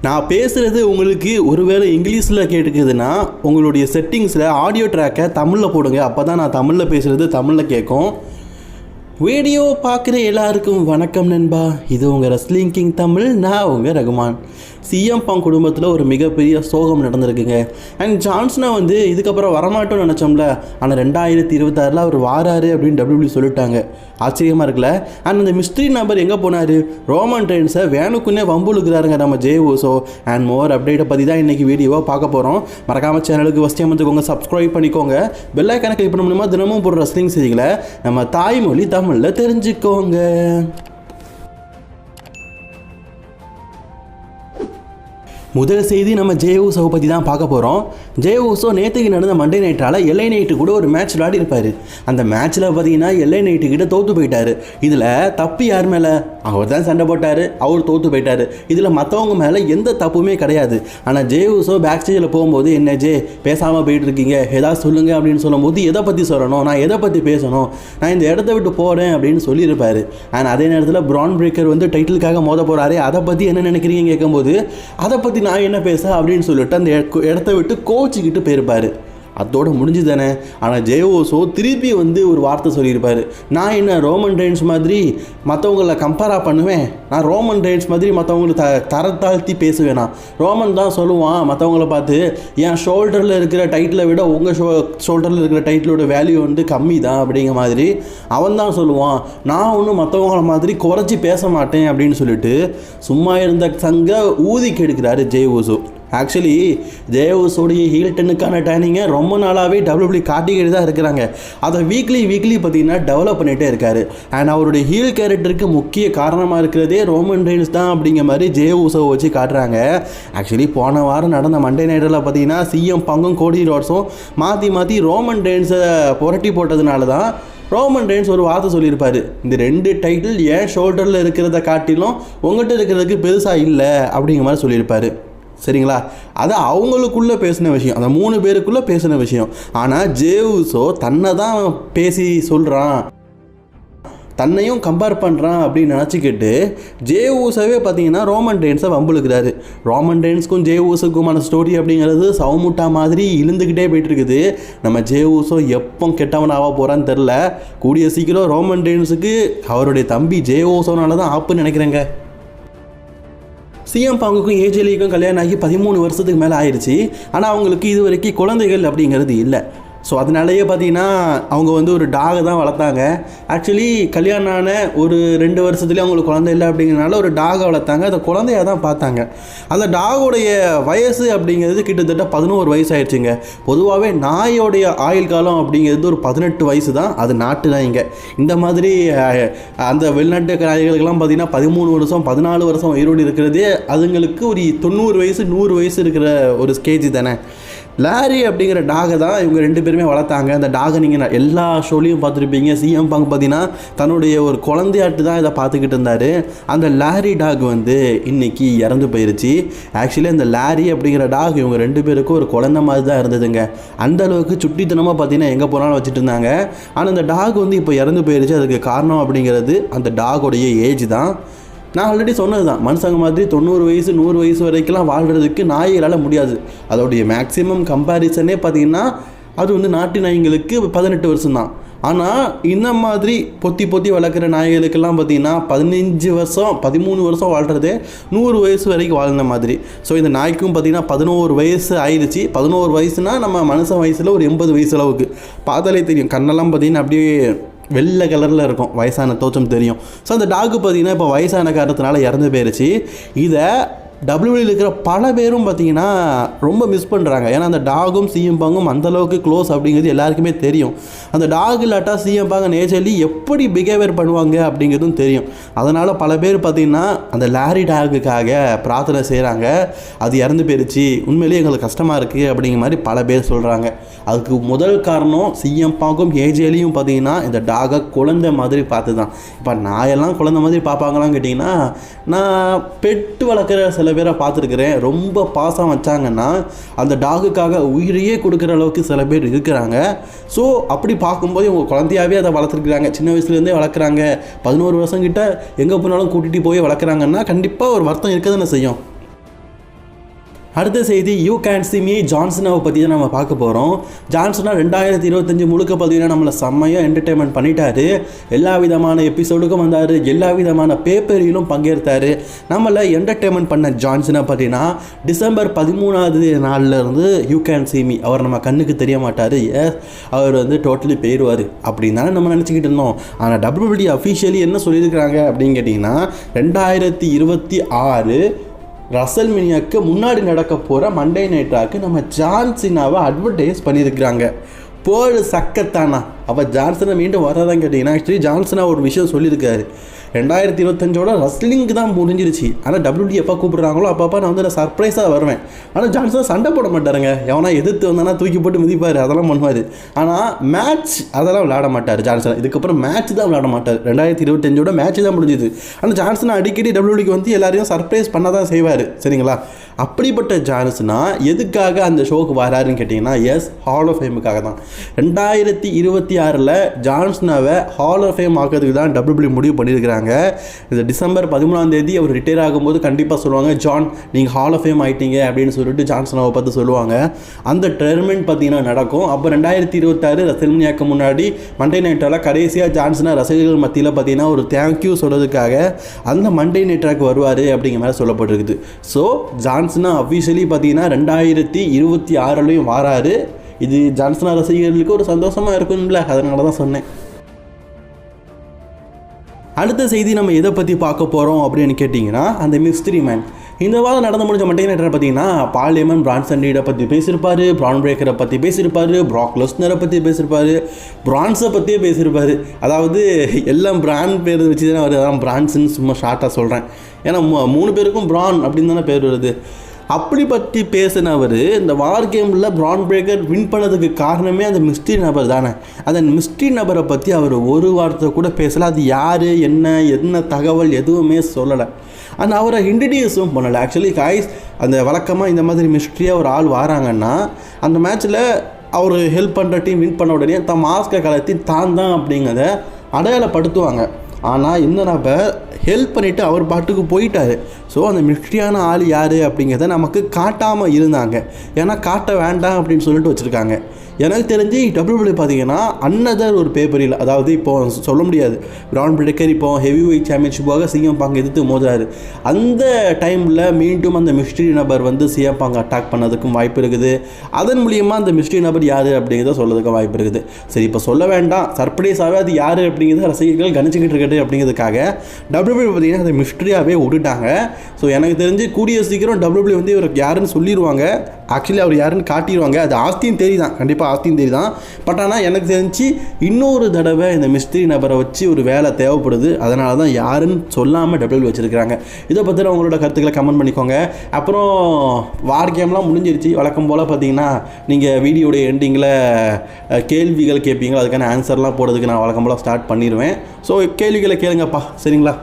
நான் பேசுகிறது உங்களுக்கு ஒருவேளை இங்கிலீஷில் கேட்டுக்குதுன்னா உங்களுடைய செட்டிங்ஸில் ஆடியோ ட்ராக்கை தமிழில் போடுங்க. அப்போ தான் நான் தமிழில் பேசுகிறது தமிழில் கேட்கும். வீடியோ பார்க்குற எல்லாருக்கும் வணக்கம் நண்பா. இது உங்கள் ரெஸ்லிங் கிங் தமிழ். நான் உங்கள் ரகுமான். சிஎம் பங்க் குடும்பத்தில் ஒரு மிகப்பெரிய சோகம் நடந்திருக்குங்க. அண்ட் ஜான்சனை இதுக்கப்புறம் வரமாட்டோம்னு நினச்சோம்ல, ஆனால் 2026 அவர் வாராரு அப்படின்னு WWE சொல்லிட்டாங்க. ஆச்சரியமாக இருக்குல்ல. அண்ட் அந்த மிஸ்ட்ரி நம்பர் எங்கே போனார்? ரோமன் ரெயின்ஸை வேணுக்குன்னே வம்புழுக்கிறாருங்க நம்ம ஜேய் ஊசோ. அண்ட் மோர் அப்டேட்டை பற்றி தான் இன்றைக்கி வீடியோவாக பார்க்க போகிறோம். மறக்காமல் சேனலுக்கு ஃபஸ்ட் டைம் வந்துக்கோங்க, சப்ஸ்கிரைப் பண்ணிக்கோங்க, பெல் ஐக்கானை கிளிக் பண்ண முடியுமா தினமும் போடுற ரெஸ்லிங் செய்திகளை நம்ம தாய்மொழி தமிழில் தெரிஞ்சுக்கோங்க. முதல் செய்தி நம்ம ஜேய் ஊசோவை பற்றி தான் பார்க்க போகிறோம். ஜேய் ஊசோ நேற்றுக்கு நடந்த மண்டே நைட்டால் எல்ஐ நைட்டு கூட ஒரு மேட்ச் விளையாடி இருப்பார். அந்த மேட்ச்சில் பார்த்தீங்கன்னா எல்ஐ நைட்டுக்கிட்ட தோற்று போயிட்டார். இதில் தப்பு யார் மேலே? அவர் தான் சண்டை போட்டார், அவர் தோற்று போயிட்டார். இதில் மற்றவங்க மேலே எந்த தப்புமே கிடையாது. ஆனால் ஜேய் ஊசோ பேக் ஸ்டேஜில் போகும்போது, என்ன ஜே பேசாமல் போயிட்டு இருக்கீங்க, ஏதாவது சொல்லுங்கள் அப்படின்னு சொல்லும்போது, எதை பற்றி சொல்லணும், நான் எதை பற்றி பேசணும், நான் இந்த இடத்த விட்டு போகிறேன் அப்படின்னு சொல்லியிருப்பார். ஆனால் அதே நேரத்தில் பிரான் பிரேக்கர் டைட்டிலுக்காக மோத போகிறாரு, அதை பற்றி என்ன நினைக்கிறீங்க கேட்கும்போது, அதை பற்றி நான் என்ன பேச அப்படின்னு சொல்லிட்டு அந்த இடத்த விட்டு கோச்சிக்கிட்டு போயிருப்பார். அதோட முடிஞ்சு தானே. ஆனால் ஜேய் ஊசோ திருப்பி ஒரு வார்த்தை சொல்லியிருப்பார். நான் என்ன ரோமன் ரெயின்ஸ் மாதிரி மற்றவங்கள கம்பேராக பண்ணுவேன்? நான் ரோமன் ரெயின்ஸ் மாதிரி மற்றவங்களை தரத்தாழ்த்தி பேசுவேனா? ரோமன் தான் சொல்லுவான் மற்றவங்கள பார்த்து, என் ஷோல்டரில் இருக்கிற டைட்டிலை விட உங்கள் ஷோல்டரில் இருக்கிற டைட்டிலோட வேல்யூ கம்மி தான் அப்படிங்கிற மாதிரி அவன் தான் சொல்லுவான். நான் ஒன்றும் மற்றவங்கள மாதிரி குறைச்சி பேச மாட்டேன் அப்படின்னு சொல்லிட்டு சும்மா இருந்த சங்க ஊதி கெடுக்கிறாரு ஜேய் ஊசோ. ஆக்சுவலி ஜேய் ஊசோடைய ஹீல் டென்னுக்கான டேர்னிங்கை ரொம்ப நாளாகவே WWE காட்டிக்கிட்டு தான் இருக்கிறாங்க. அதை வீக்லி பார்த்தீங்கன்னா டெவலப் பண்ணிகிட்டே இருக்கார். அண்ட் அவருடைய ஹீல் கேரக்டருக்கு முக்கிய காரணமாக இருக்கிறதே ரோமன் ரெயின்ஸ் தான் அப்படிங்கிற மாதிரி ஜேய் ஊசோவை வச்சு காட்டுறாங்க. ஆக்சுவலி போன வாரம் நடந்த மண்டே நைட்டில் பார்த்தீங்கன்னா சிஎம் பங்கும் கோடி ரோட்ஸும் மாற்றி ரோமன் ரெயின்ஸை புரட்டி போட்டதுனால தான் ரோமன் ரெயின்ஸ் ஒரு வார்த்தை சொல்லியிருப்பார். இந்த 2 டைட்டில் ஏன் ஷோல்டரில் இருக்கிறத காட்டிலும் உங்கள்கிட்ட இருக்கிறதுக்கு பெருசாக இல்லை அப்படிங்கிற மாதிரி சொல்லியிருப்பார். சரிங்களா? அது அவங்களுக்குள்ளே பேசின விஷயம், அந்த 3 பேருக்குள்ளே பேசின விஷயம். ஆனால் ஜேய் ஊசோ தன்னை தான் பேசி சொல்கிறான், தன்னையும் கம்பேர் பண்ணுறான் அப்படின்னு நினச்சிக்கிட்டு ஜேய் ஊசோவே பார்த்தீங்கன்னா ரோமன் ரெயின்ஸை வம்புழுக்கிறாரு. ரோமன் ரெயின்ஸ்க்கும் ஜேய் ஊசோக்குமான ஸ்டோரி அப்படிங்கிறது சவுமுட்டா மாதிரி இழுந்துக்கிட்டே போயிட்டுருக்குது. நம்ம ஜேய் ஊசோ எப்போ கெட்டவன் ஆக போகிறான்னு தெரில. கூடிய சீக்கிரம் ரோமன் ரெயின்ஸுக்கு அவருடைய தம்பி ஜேய் ஊசோனால தான் ஆப்புன்னு நினைக்கிறேங்க. சிஎம் பங்குக்கும் ஏஜேலிக்கும் கல்யாணம் ஆகி 13 வருஷத்துக்கு மேலே ஆயிடுச்சு. ஆனால் அவங்களுக்கு இது வரைக்கும் குழந்தைகள் அப்படிங்கிறது இல்லை. ஸோ அதனாலேயே பார்த்தீங்கன்னா அவங்க ஒரு டாகை தான் வளர்த்தாங்க. ஆக்சுவலி கல்யாணம் ஆன ஒரு 2 வருஷத்துலேயே அவங்களுக்கு குழந்தை இல்லை அப்படிங்கிறனால ஒரு டாகை வளர்த்தாங்க. அந்த குழந்தையாக தான் பார்த்தாங்க. அந்த டாகோடைய வயசு அப்படிங்கிறது கிட்டத்தட்ட 11 வயசு ஆயிடுச்சுங்க. பொதுவாகவே நாயோடைய ஆயுள் காலம் அப்படிங்கிறது ஒரு 18 வயசு தான். அது நாட்டு நாய்ங்க. இந்த மாதிரி அந்த வெளிநாட்டு நாய்களுக்கெல்லாம் பார்த்தீங்கன்னா 13 வருஷம் 14 வருஷம் உயிரோடு இருக்கிறதே அதுங்களுக்கு ஒரு 90 வயசு 100 வயசு இருக்கிற ஒரு ஸ்டேஜ் தானே. லாரி அப்படிங்கிற டாகை தான் இவங்க 2 பேருமே வளர்த்தாங்க. அந்த டாகை நீங்கள் எல்லா ஷோலையும் பார்த்துருப்பீங்க. சிஎம் பங்க் பார்த்தீங்கன்னா தன்னுடைய ஒரு குழந்தையாட்டு தான் இதை பார்த்துக்கிட்டு இருந்தார். அந்த லாரி டாக் இன்றைக்கி இறந்து போயிருச்சு. ஆக்சுவலி அந்த லாரி அப்படிங்கிற டாக் இவங்க 2 பேருக்கும் ஒரு குழந்தை மாதிரி தான் இருந்ததுங்க. அந்தளவுக்கு சுட்டித்தனமாக பார்த்தீங்கன்னா எங்கே போனாலும் வச்சுட்டு இருந்தாங்க. ஆனால் அந்த டாக் இப்போ இறந்து போயிருச்சு. அதுக்கு காரணம் அப்படிங்கிறது அந்த டாகோடைய ஏஜ் தான். நான் ஆல்ரெடி சொன்னது தான், மனுஷங்க மாதிரி 90 வயசு 100 வயசு வரைக்கும்லாம் வாழ்கிறதுக்கு நாய்களால் முடியாது. அதோடைய மேக்ஸிமம் கம்பேரிசனே பார்த்திங்கன்னா அது நாட்டு நாய்களுக்கு 18 வருஷம் தான். ஆனால் இந்த மாதிரி பொத்தி வளர்க்குற நாய்களுக்கெல்லாம் பார்த்திங்கன்னா 15 வருஷம் 13 வருஷம் வாழ்கிறதே 100 வயசு வரைக்கும் வாழ்ந்த மாதிரி. ஸோ இந்த நாய்க்கும் பார்த்திங்கன்னா 11 வயசு ஆயிடுச்சு. 11 வயசுனால் நம்ம மனுஷன் வயசில் ஒரு 80 வயசு அளவுக்கு. பார்த்தாலே தெரியும், கண்ணெல்லாம் பார்த்திங்கன்னா அப்படியே வெள்ளை கலரில் இருக்கும், வயசான தோற்றம் தெரியும். ஸோ அந்த டாக்கு பார்த்திங்கன்னா இப்போ வயசான காரணத்தினால இறந்து போயிடுச்சு. இதை WWE இருக்கிற பல பேரும் பார்த்திங்கன்னா ரொம்ப மிஸ் பண்ணுறாங்க. ஏன்னா அந்த டாகும் சிஎம் பங்கும் அந்தளவுக்கு க்ளோஸ் அப்படிங்கிறது எல்லாருக்குமே தெரியும். அந்த டாக் இல்லாட்டா சிஎம் பங்கு நேச்சர்லி எப்படி பிஹேவியர் பண்ணுவாங்க அப்படிங்கிறதும் தெரியும். அதனால் பல பேர் பார்த்திங்கன்னா அந்த லாரி டாகுக்காக பிரார்த்தனை செய்கிறாங்க. அது இறந்து போயிடுச்சு, உண்மையிலேயே எங்களுக்கு கஷ்டமாக இருக்குது அப்படிங்கிற மாதிரி பல பேர் சொல்கிறாங்க. அதுக்கு முதல் காரணம் சிஎம் பங்கும் ஏஜேலியும் பார்த்திங்கன்னா இந்த டாகை குழந்தை மாதிரி பார்த்து தான். இப்போ நாயெல்லாம் குழந்தை மாதிரி பார்ப்பாங்களான்னு கேட்டிங்கன்னா, நான் பெட்டு வளர்க்குற சில பேரை பார்த்துருக்குறேன். ரொம்ப பாசம் வச்சாங்கன்னா அந்த டாகுக்காக உயிரையே கொடுக்குற அளவுக்கு சில பேர் இருக்கிறாங்க. ஸோ அப்படி பார்க்கும்போது இவங்க குழந்தையாகவே அதை வளர்த்துருக்குறாங்க. சின்ன வயசுலேருந்தே வளர்க்குறாங்க. 11 வருஷம் கிட்ட எங்கே போனாலும் கூட்டிகிட்டு போய் வளர்க்குறாங்கன்னா கண்டிப்பாக ஒரு வருத்தம் இருக்க தானே செய்யும். அடுத்த செய்தி யூ கேன் சி மீ ஜான்சனாவை பற்றி தான் நம்ம பார்க்க போகிறோம். ஜான்சனா 2025 முழுக்க பார்த்தீங்கன்னா நம்மளை செம்மையாக என்டர்டெயின்மெண்ட் பண்ணிட்டாரு. எல்லா விதமான எபிசோடுக்கும் வந்தார், எல்லா விதமான பேப்பரிலும் பங்கேற்றார். நம்மளை என்டர்டெயின்மெண்ட் பண்ண ஜான்சனா பார்த்தீங்கன்னா டிசம்பர் 13ஆவது நாள்லேருந்து யூ கேன் சி மீ அவர் நம்ம கண்ணுக்கு தெரிய மாட்டார். அவர் வந்து டோட்டலி போயிடுவார் அப்படின்னு தானே நம்ம நினச்சிக்கிட்டு இருந்தோம். ஆனால் WWE அஃபிஷியலி என்ன சொல்லியிருக்கிறாங்க அப்படின்னு கேட்டிங்கன்னா 2026 ரசல்மேனியாவுக்கு முன்னாடி நடக்க போகிற மண்டே நைட் ராக்கு நம்ம ஜான் சீனாவை அட்வர்டைஸ் பண்ணியிருக்கிறாங்க. போடு சக்கத்தானா அப்போ ஜான்சனை மீண்டும் வராதான் கேட்டிங்கன்னா ஆக்சுவலி ஜான்சனா ஒரு விஷயம் சொல்லியிருக்காரு. 2025 ரஸ்லிங்க்கு தான் முடிஞ்சிருச்சு. ஆனால் WWE எப்போ கூப்பிட்றாங்களோ அப்பப்போ நான் வந்து சர்ப்ரைஸாக வருவேன். ஆனால் ஜான்சன் சண்டை போட மாட்டாருங்க. எவனா எதிர்த்து வந்தானா தூக்கி போட்டு மிதிப்பார், அதெல்லாம் பண்ணுவார். ஆனால் மேட்ச் அதெல்லாம் விளையாட மாட்டார் ஜான்சன். இதுக்கப்புறம் மேட்ச் தான் விளையாட மாட்டார். 2025 மேட்ச் தான் முடிஞ்சுது. ஆனால் ஜான்சன் அடிக்கடி WWEக்கு வந்து எல்லாரையும் சர்ப்ரைஸ் பண்ண தான் செய்வார். சரிங்களா? அப்படிப்பட்ட ஜான்சனா எதுக்காக அந்த ஷோக்கு வராருன்னு கேட்டிங்கன்னா ஹால் ஆஃப் ஃபேமுக்காக தான். 2026 ஜான்சனாவை ஹால் ஆஃப் ஃபேம் ஆக்கிறதுக்கு தான் WWE முடிவு பண்ணியிருக்கிறாங்க. இந்த டிசம்பர் 13 அவர் ரிட்டையர் ஆகும்போது கண்டிப்பாக சொல்லுவாங்க, ஜான் நீங்கள் ஹால் ஆஃப் ஃபேம் ஆகிட்டீங்க அப்படின்னு சொல்லிட்டு ஜான்சனாவை பார்த்து சொல்லுவாங்க. அந்த டோர்னமெண்ட் பார்த்தீங்கன்னா நடக்கும். அப்போ 2026 ரசல்மேனியாவுக்கு முன்னாடி மண்டே நைட்டால் கடைசியாக ஜான்சனா ரசிகர்கள் மத்தியில் பார்த்தீங்கன்னா ஒரு தேங்க்யூ சொல்கிறதுக்காக அந்த மண்டே நைட்டாக்கு வருவார் அப்படிங்கிற மாதிரி சொல்லப்பட்டிருக்குது. ஸோ ஜான்சனா அஃபிஷியலி பார்த்தீங்கன்னா 2026 வராரு. இது ஜான்சனா ரசிகர்களுக்கு ஒரு சந்தோஷமாக இருக்கும்ல, அதனால தான் சொன்னேன். அடுத்த செய்தி நம்ம எதை பற்றி பார்க்க போகிறோம் அப்படின்னு கேட்டிங்கன்னா அந்த மிஸ்ட்ரி மேன். இந்த வாரம் நடந்து முடிஞ்ச மண்டே நைட்டை பார்த்தீங்கன்னா பால் ஹேமன் பிரான்சன் ரீடை பற்றி பேசியிருப்பார், பிரான் பிரேக்கரை பற்றி பேசியிருப்பார், ப்ராக் லெஸ்னரை பற்றி பேசியிருப்பார், பிரான்ஸை பற்றியே பேசியிருப்பார். அதாவது எல்லாம் பிராண்ட் பேர் வச்சு தானே வருது, அதான் பிரான்ஸுன்னு சும்மா ஷார்ட்டாக சொல்கிறேன். ஏன்னா 3 பேருக்கும் பிரான் அப்படின்னு தானே பேர் வருது. அப்படி பற்றி பேசினவர் இந்த வார் கேமில் பிரான் பிரேக்கர் வின் பண்ணதுக்கு காரணமே அந்த மிஸ்ட்ரி நபர் தானே. அந்த மிஸ்ட்ரி நபரை பற்றி அவர் ஒரு வார்த்தை கூட பேசலை. அது யார், என்ன தகவல் எதுவுமே சொல்லலை. ஆனால் அவரை இன்ட்ரடியூஸும் பண்ணலை. ஆக்சுவலி காய்ஸ் அந்த வழக்கமாக இந்த மாதிரி மிஸ்ட்ரியாக ஒரு ஆள் வராங்கன்னா அந்த மேட்ச்சில் அவர் ஹெல்ப் பண்ணுற டீம் வின் பண்ண உடனே தன் மாஸ்கை கலத்தி தான் அப்படிங்கிறத அடையாளப்படுத்துவாங்க. ஆனால் இந்த நபர் ஹெல்ப் பண்ணிவிட்டு அவர் பாட்டுக்கு போயிட்டார். ஸோ அந்த மிஸ்ட்ரியான ஆள் யார் அப்படிங்கிறத நமக்கு காட்டாமல் இருந்தாங்க. ஏன்னா காட்ட வேண்டாம் அப்படின்னு சொல்லிட்டு வச்சுருக்காங்க. எனக்கு தெரிஞ்சு WWE பார்த்தீங்கன்னா அன்னதர் ஒரு பேப்பரில், அதாவது இப்போது சொல்ல முடியாது, பிரான் பிரேக்கர் இப்போ ஹெவி வெயிட் சாம்பியன்ஷிப்பாக சிஎம் பாங்க எதிர்த்து மோதுறாரு. அந்த டைமில் மீண்டும் அந்த மிஸ்ட்ரி நபர் வந்து சிஎம் பாங்க அட்டாக் பண்ணதுக்கும் வாய்ப்பு இருக்குது. அதன் மூலியமாக அந்த மிஸ்ட்ரி நபர் யார் அப்படிங்கிறத சொல்லதுக்கும் வாய்ப்பு இருக்குது. சரி, இப்போ சொல்ல வேண்டாம், சர்ப்ரைஸாகவே அது யார் அப்படிங்கிறத ரசிகர்கள் கணிச்சிக்கிட்டு இருக்கட்டு அப்படிங்கிறதுக்காக WWE பார்த்தீங்கன்னா அந்த மிஸ்ட்ரியாகவே விட்டுட்டாங்க. ஸோ எனக்கு தெரிஞ்சு கூடிய சீக்கிரம் WWE வந்து இவர் யாருன்னு சொல்லிடுவாங்க. ஆக்சுவலி அவர் யாருன்னு காட்டிடுவாங்க. அது ஆஸ்தின் தேரி தான், கண்டிப்பாக ஆஸ்தின் தேரி தான். பட் ஆனால் எனக்கு தெரிஞ்சு இன்னொரு தடவை இந்த மிஸ்ட்ரி நபரை வச்சு ஒரு வேலை தேவைப்படுது. அதனால தான் யாருன்னு சொல்லாமல் WWE வச்சுருக்கிறாங்க. இதை பற்றி உங்களோட கருத்துக்களை கமெண்ட் பண்ணிக்கோங்க. அப்புறம் வார் கேம்லாம் முடிஞ்சிருச்சு. வழக்கம் போல் பார்த்தீங்கன்னா நீங்கள் வீடியோடைய எண்டிங்கில் கேள்விகள் கேட்பீங்களா, அதுக்கான ஆன்சர்லாம் போடுறதுக்கு நான் வழக்கம் போல் ஸ்டார்ட் பண்ணிடுவேன். ஸோ கேள்விகளை கேளுங்கப்பா, சரிங்களா?